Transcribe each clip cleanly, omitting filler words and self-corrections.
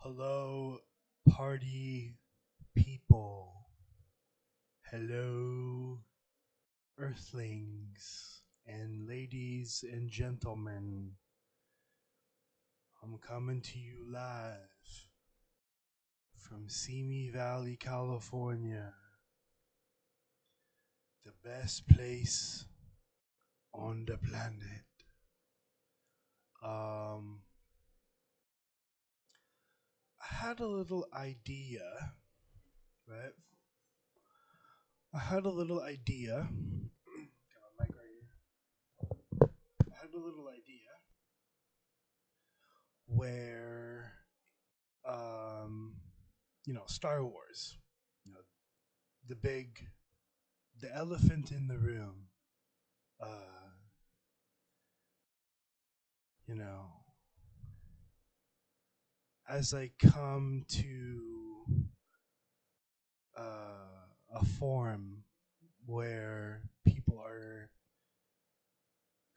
Hello, party people. Hello, earthlings and ladies and gentlemen. I'm coming to you live from Simi Valley, California, the best place on the planet. Um, I had a little idea, right? I had a little idea. Got my mic right here. I had a little idea where um, Star Wars, you know, the big, the elephant in the room. Uh, you know, as I come to a forum where people are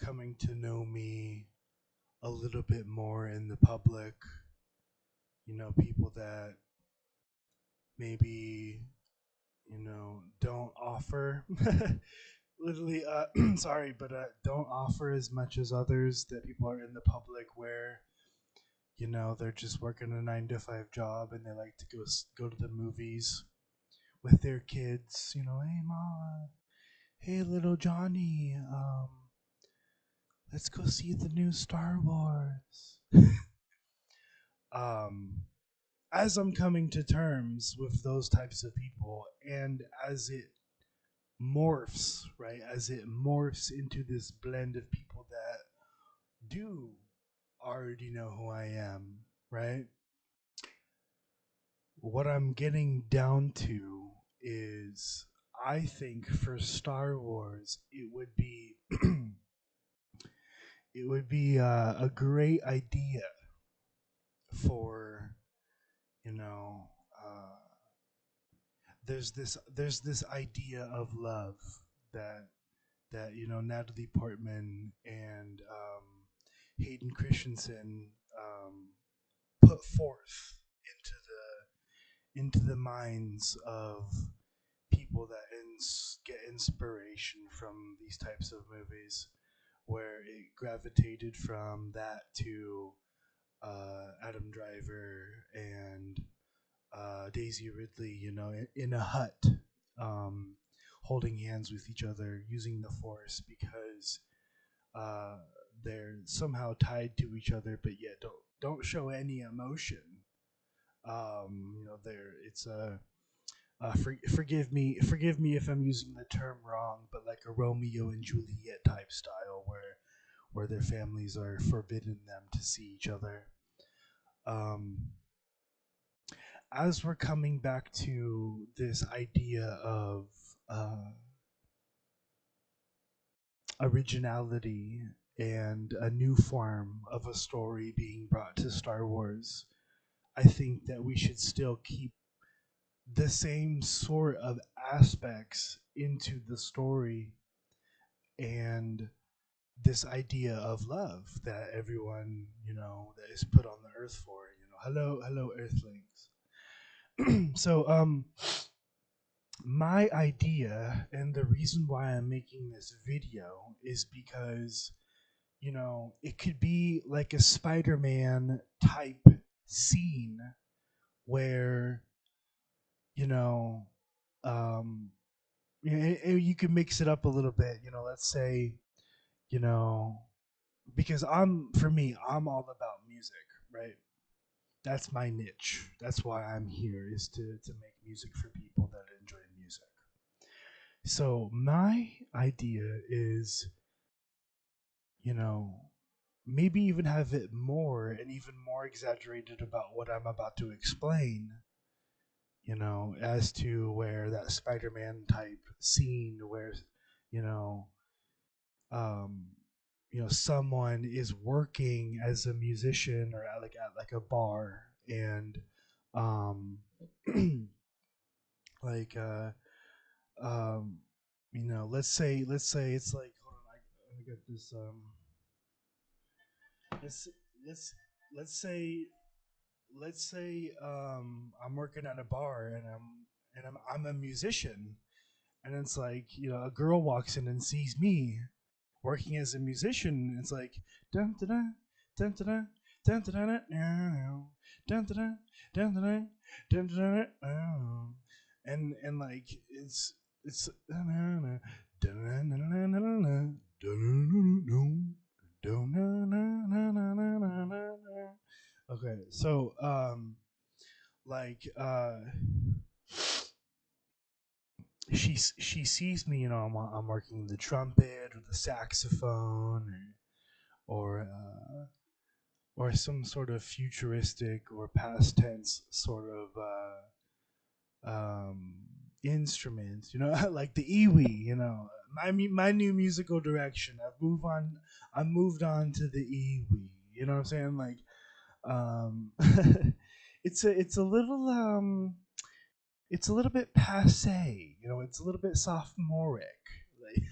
coming to know me a little bit more in the public, people that maybe, don't offer literally sorry but don't offer as much as others, that people are in the public where they're just working a 9 to 5 job and they like to go to the movies with their kids. Hey mama, hey little Johnny, let's go see the new Star Wars. um as I'm coming to terms with those types of people, and as it morphs, right? As it morphs into this blend of people that do already know who I am, right? What I'm getting down to is I think for Star Wars it would be a great idea for you know uh, there's this idea of love that Natalie Portman and Hayden Christensen put forth into the minds of people that get inspiration from these types of movies, where it gravitated from that to Adam Driver and Daisy Ridley, in a hut, um, holding hands with each other, using the Force because uh, they're somehow tied to each other, but yet don't show any emotion. There it's a forgive me if I'm using the term wrong, but like a Romeo and Juliet type style, where their families are forbidden them to see each other. Um, as we're coming back to this idea of uh, originality and a new form of a story being brought to Star Wars, I think that we should still keep the same sort of aspects into the story, and this idea of love that everyone that is put on the earth for. Hello earthlings. So my idea and the reason why I'm making this video is because it could be like a Spider-Man type scene where you know um you can mix it up a little bit. Let's say, you know because I'm all about music, right? That's my niche. That's why I'm here, is to make music for people that enjoy music. So my idea is, you know, maybe even have it more and even more exaggerated about what I'm about to explain, as to where that Spider-Man type scene where, you know, um, someone is working as a musician or at like a bar, and um, like um, let's say it's like, hold on, I got this let's let's let's say let's say I'm working at a bar and I'm a musician, and it's like, a girl walks in and sees me working as a musician. And it's like dun dun dun dun dun dun dun dun dun dun dun dun dun dun dun, and like it's okay. So like she sees me, I'm working the trumpet or the saxophone, or some sort of futuristic or past tense sort of instrument, like the iwi. My new musical direction. I've moved on to the iwi. You know what I'm saying? Like, um, it's a little it's a little bit passe. It's a little bit sophomoric. Like,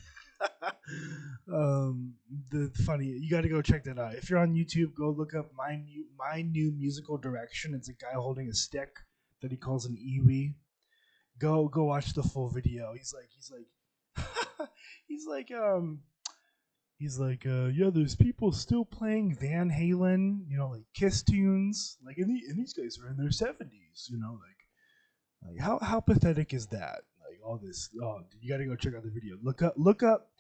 the funny, you got to go check that out. If you're on YouTube, go look up my new musical direction. It's a guy holding a stick that he calls an iwi. Go watch the full video. He's like yeah, there's people still playing Van Halen, like Kiss tunes, like, and these guys are in their 70s, like how pathetic is that? Like, all this. Oh, you got to go check out the video. Look up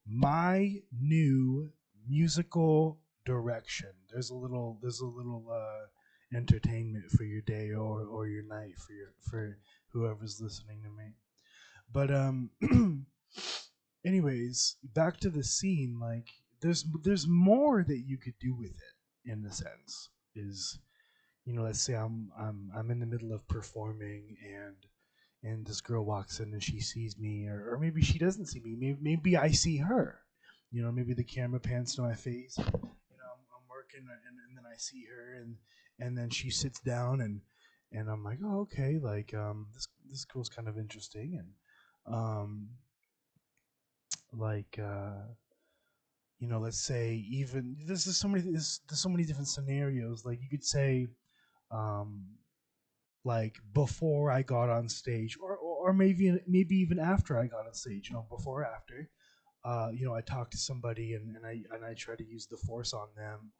my new musical direction. There's a little entertainment for your day or your night for whoever's listening to me. But anyways, back to the scene. Like, there's more that you could do with it. In a sense, is, let's say I'm in the middle of performing, and this girl walks in and she sees me, or maybe she doesn't see me. Maybe I see her. Maybe the camera pans to my face. I'm working, and then I see her, and then she sits down, and I'm like, oh, okay, like, this girl's kind of interesting, and like, let's say, even there's so many different scenarios. Like, you could say, um, like, before I got on stage, or maybe even after I got on stage, before or after, I talk to somebody, and I try to use the force on them,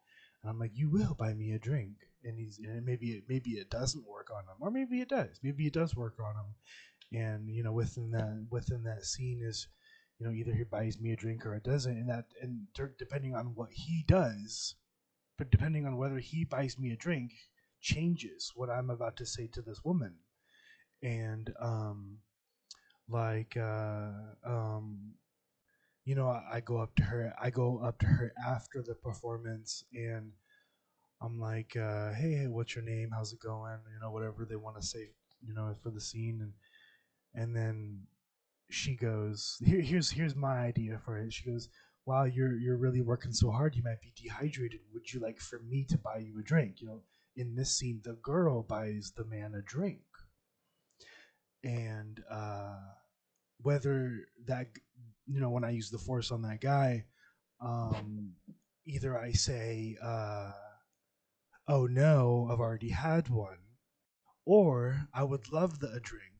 and I'm like, you will buy me a drink, and maybe it doesn't work on them, or maybe it does. Maybe it does work on them, and within that scene is, either he buys me a drink or it doesn't, depending on what he does, but depending on whether he buys me a drink, changes what I'm about to say to this woman. And like I go up to her. After the performance, and I'm like, hey, what's your name? How's it going? Whatever they want to say, for the scene, and then she goes, here's my idea for it. She goes, wow, you're really working so hard. You might be dehydrated. Would you like for me to buy you a drink? In this scene, the girl buys the man a drink, and whether that, when I use the force on that guy, um, either I say, oh no, I've already had one, or I would love a drink.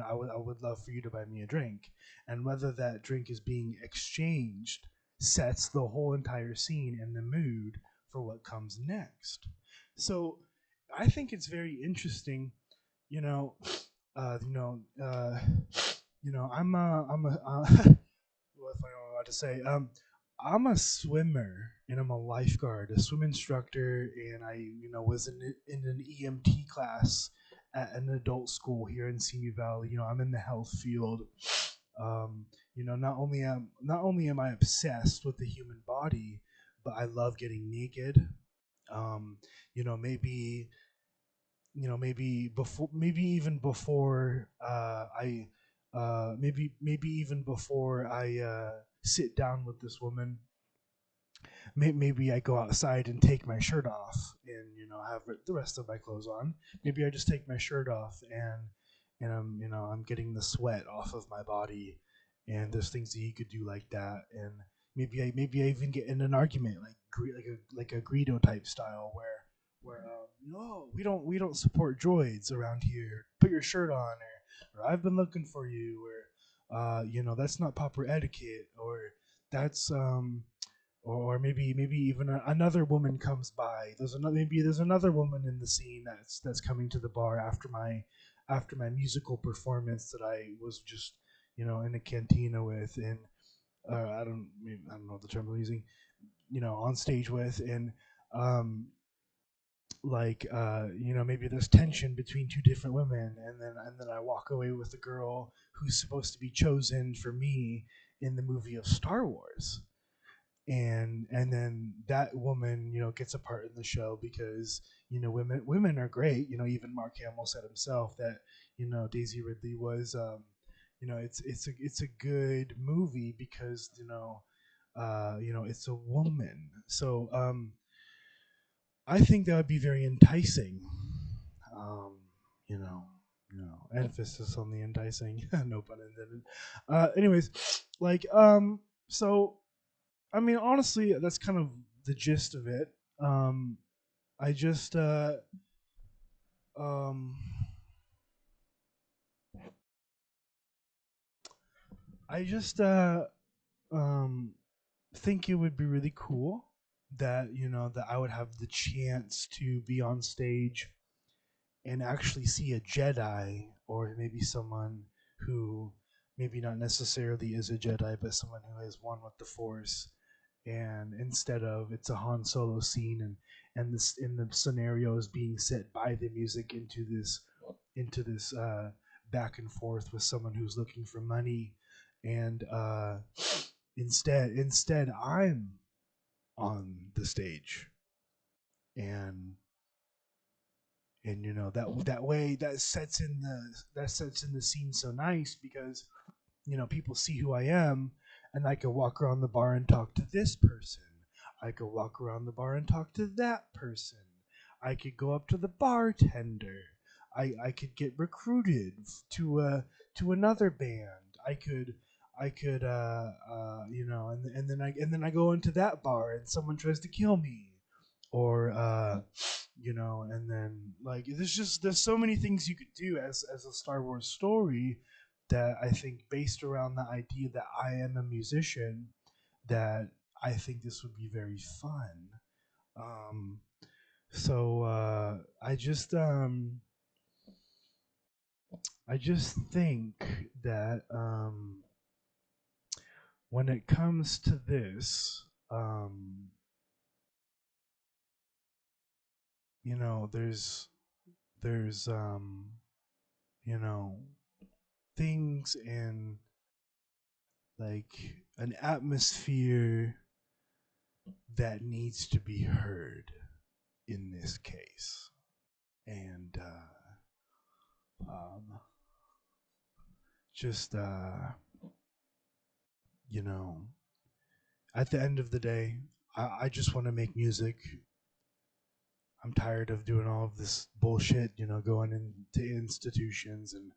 I would love for you to buy me a drink, and whether that drink is being exchanged sets the whole entire scene and the mood for what comes next. So I think it's very interesting. You know, uh, you know, uh, what am I about to say? I'm a swimmer and I'm a lifeguard, a swim instructor, and I, was in an EMT class at an adult school here in Simi Valley. I'm in the health field. Not only am I obsessed with the human body, but I love getting naked. Um, maybe maybe even before I sit down with this woman. Maybe I go outside and take my shirt off, and have the rest of my clothes on. Maybe I just take my shirt off, and I'm getting the sweat off of my body, and there's things that you could do like that. And maybe I even get in an argument, like a Greedo type style, where oh, we don't support droids around here. Put your shirt on, or I've been looking for you, or that's not proper etiquette, or that's or maybe even another woman comes by. There's another woman in the scene that's coming to the bar after my musical performance that I was just in a cantina with, and I don't know what the term I'm using, on stage with, and um maybe there's tension between two different women, and then I walk away with the girl who's supposed to be chosen for me in the movie of Star Wars, and then that woman gets a part in the show because women are great. Even Mark Hamill said himself that Daisy Ridley was it's a good movie because it's a woman. So I think that would be very enticing. Um, you know, emphasis on the enticing, no pun intended. Anyways, like, so I mean, honestly, that's kind of the gist of it. Um, I just, um, I just, um, think it would be really cool that that I would have the chance to be on stage and actually see a Jedi, or maybe someone who maybe not necessarily is a Jedi, but someone who has won with the Force. And instead of it's a Han Solo scene, and this in the scenario is being set by the music into this back and forth with someone who's looking for money, and instead I'm on the stage, and that way that sets in the scene so nice because people see who I am, and I could walk around the bar and talk to this person. I could walk around the bar and talk to that person. I could go up to the bartender. I could get recruited to another band. I could and then I go into that bar and someone tries to kill me, or and then like there's so many things you could do as a Star Wars story, that I think based around the idea that I am a musician, that I think this would be very fun. Um, so I just think that when it comes to this, there's you know things in like an atmosphere that needs to be heard in this case. And um, just, you know, at the end of the day, I just want to make music. I'm tired of doing all of this bullshit, going into institutions and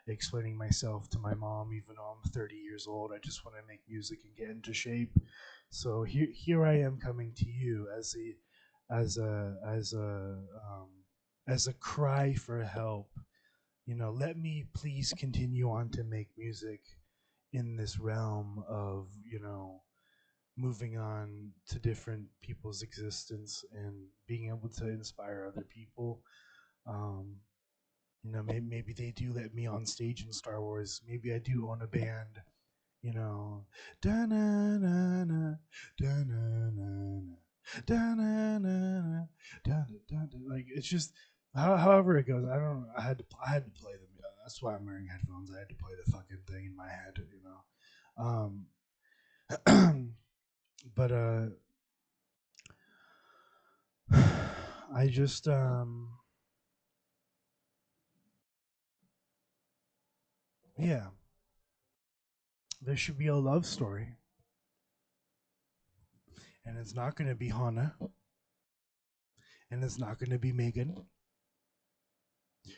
explaining myself to my mom, even though I'm 30 years old. I just want to make music and get into shape. So here I am coming to you as as a cry for help. Let me please continue on to make music in this realm of moving on to different people's existence and being able to inspire other people. Um, maybe they do let me on stage in Star Wars. Maybe I do own a band. You know, da na na na, da na na na, da na na na, like it's just however it goes. I don't. I had to play them. That's why I'm wearing headphones. I had to play the fucking thing in my head. But I just yeah, there should be a love story, and it's not going to be Hana, and it's not going to be Megan.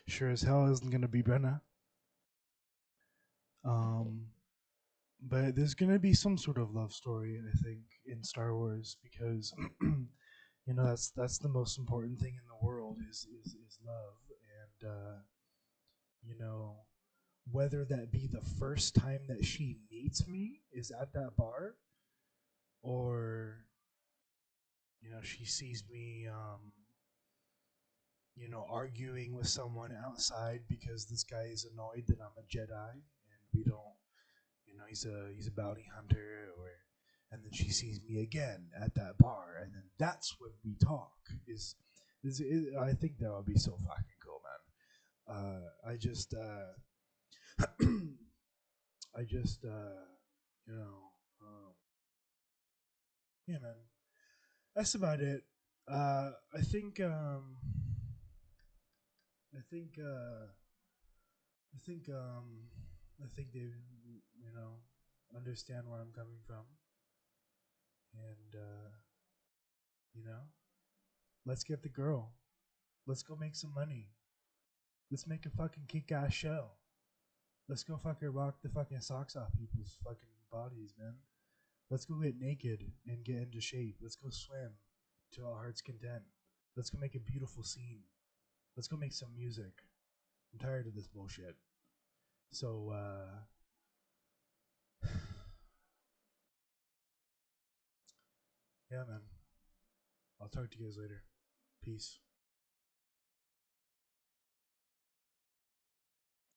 Sure as hell isn't going to be Brenna. Um, but there's going to be some sort of love story, I think, in Star Wars because that's the most important thing in the world is you know, whether that be the first time that she meets me is at that bar, or she sees me arguing with someone outside because this guy is annoyed that I'm a Jedi and we don't, he's a bounty hunter, or and then she sees me again at that bar, and then that's when we talk. I think that would be so fucking cool, man. I just, I just, you know, um, yeah, man. That's about it. I think, I think, I think, I think they, understand where I'm coming from, and you know, let's get the girl. Let's go make some money. Let's make a fucking kick-ass show. Let's go fucking rock the fucking socks off people's fucking bodies, man. Let's go get naked and get into shape. Let's go swim to our heart's content. Let's go make a beautiful scene. Let's go make some music. I'm tired of this bullshit. So, yeah, man. I'll talk to you guys later. Peace.